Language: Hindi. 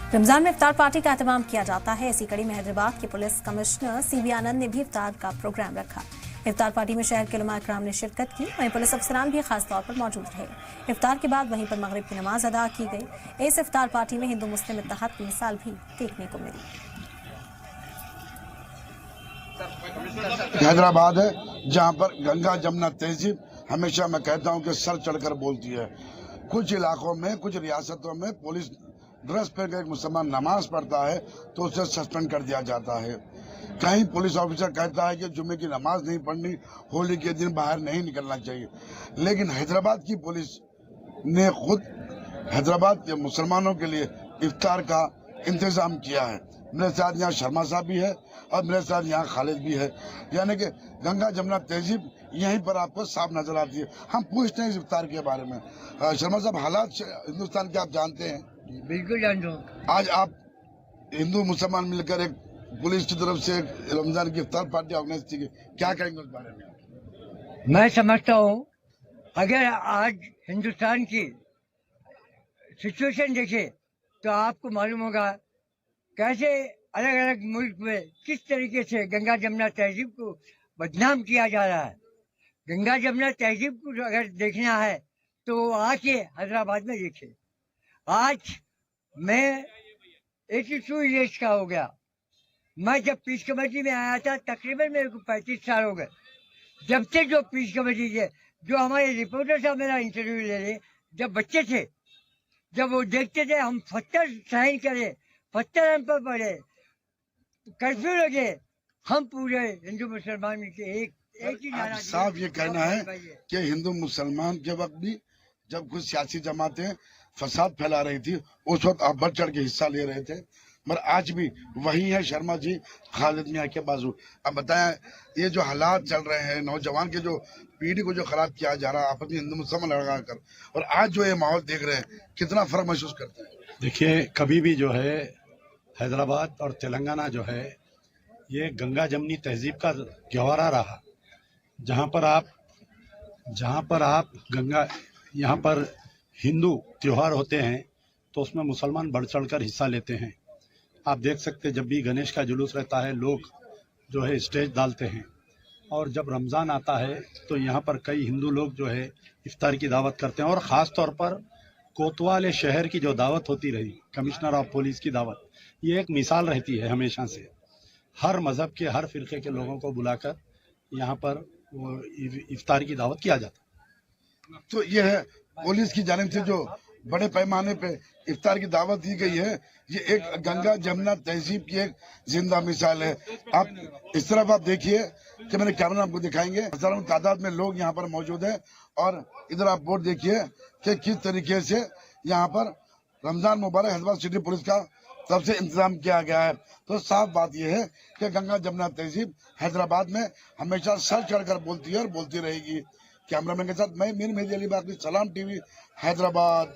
रमजान में इफ्तार पार्टी का एहतमाम किया जाता है। इसी कड़ी में हैदराबाद के पुलिस कमिश्नर सीबी आनंद ने भी इफ्तार का प्रोग्राम रखा। इफ्तार पार्टी में शहर के उलमा इकराम ने शिरकत की, वहीं पुलिस अफसरान भी खास तौर पर मौजूद रहे। इफ्तार के बाद वहीं पर मगरिब की नमाज अदा की गई। इस इफ्तार पार्टी में हिंदू मुस्लिम इत्तेहाद की मिसाल भी देखने को मिली। हैदराबाद है जहाँ पर गंगा जमुना तहजीब हमेशा मैं कहता हूँ कि सर चढ़कर बोलती है। कुछ इलाकों में, कुछ रियासतों में पुलिस ड्रेस पहन कर एक मुसलमान नमाज पढ़ता है तो उसे सस्पेंड कर दिया जाता है। कहीं पुलिस ऑफिसर कहता है कि जुम्मे की नमाज नहीं पढ़नी, होली के दिन बाहर नहीं निकलना चाहिए। लेकिन हैदराबाद की पुलिस ने खुद हैदराबाद के मुसलमानों के लिए इफ्तार का इंतजाम किया है। मेरे साथ यहाँ शर्मा साहब भी है और मेरे साथ यहाँ खालिद भी है। यानी कि गंगा जमुना तहजीब यहीं पर आपको साफ नजर आती है। हम पूछते हैं इस इफ्तार के बारे में। शर्मा साहब, हालात हिंदुस्तान के आप जानते हैं? बिल्कुल जानता हूँ। आज आप हिंदू मुसलमान मिलकर एक पुलिस की तरफ से एक रमजान की इफ्तार पार्टी ऑर्गेनाइज की, क्या कहेंगे उस बारे में? मैं समझता हूँ अगर आज हिंदुस्तान की सिचुएशन देखे तो आपको मालूम होगा कैसे अलग अलग मुल्क में किस तरीके से गंगा जमुना तहजीब को बदनाम किया जा रहा है। गंगा जमुना तहजीब को अगर देखना है तो आके हैदराबाद में देखे। आज मैं 82 ईयर्स का हो गया। मैं जब पीस कमेटी में आया था तकरीबन मेरे को 35 साल हो गए। जब से जो पीस कमेटी के जो हमारे रिपोर्टर साहब मेरा इंटरव्यू ले रहे, जब बच्चे थे, जब वो देखते थे हम पत्थर साइन करे, पत्थर हम पर पड़े, कर्फ्यू लगे, हम पूरे हिंदू मुसलमान के एक ही नारा। साफ ये कहना है कि हिंदू मुसलमान के वक्त भी जब कुछ सियासी जमातें फसाद फैला रही थी उस वक्त आप बढ़ चढ़ के हिस्सा ले रहे थे, मगर आज भी वही है शर्मा जी, खालिद मियां के बाजू। अब बताएं, ये जो हालात चल रहे हैं, नौजवान के जो पीढ़ी को जो खराब किया जा रहा है आपस में हिंदू मुसलमान लड़ा कर, और आज जो ये माहौल देख रहे हैं, कितना फर्क महसूस करते हैं? देखिए, कभी भी जो है हैदराबाद और तेलंगाना जो है ये गंगा जमनी तहजीब का गहवारा रहा, जहाँ पर आप गंगा, यहाँ पर हिंदू त्योहार होते हैं तो उसमें मुसलमान बढ़ चढ़कर हिस्सा लेते हैं। आप देख सकते हैं जब भी गणेश का जुलूस रहता है लोग जो है स्टेज डालते हैं, और जब रमज़ान आता है तो यहाँ पर कई हिंदू लोग जो है इफ्तार की दावत करते हैं। और ख़ास तौर पर कोतवाल शहर की जो दावत होती रही, कमिश्नर ऑफ पुलिस की दावत, ये एक मिसाल रहती है हमेशा से। हर मज़हब के, हर फ़िरक़े के लोगों को बुलाकर यहाँ पर वो इफ्तार की दावत किया जाता है। तो ये है पुलिस की जानिब से जो बड़े पैमाने पे इफ्तार की दावत दी गई है, ये एक गंगा जमुना तहजीब की एक जिंदा मिसाल है। आप इस तरफ आप देखिए कि मैंने कैमरा आपको दिखाएंगे, हजारों तादाद में लोग यहाँ पर मौजूद हैं, और इधर आप बोर्ड देखिए कि किस तरीके से यहाँ पर रमजान मुबारक हैदराबाद सिटी पुलिस का तरफ से इंतजाम किया गया है। तो साफ बात यह है कि गंगा जमुना तहजीब हैदराबाद में हमेशा सर चढ़कर बोलती है और बोलती रहेगी। कैमरामैन के साथ मैं मीर मेहदी अली बाकी, सलाम टीवी, हैदराबाद।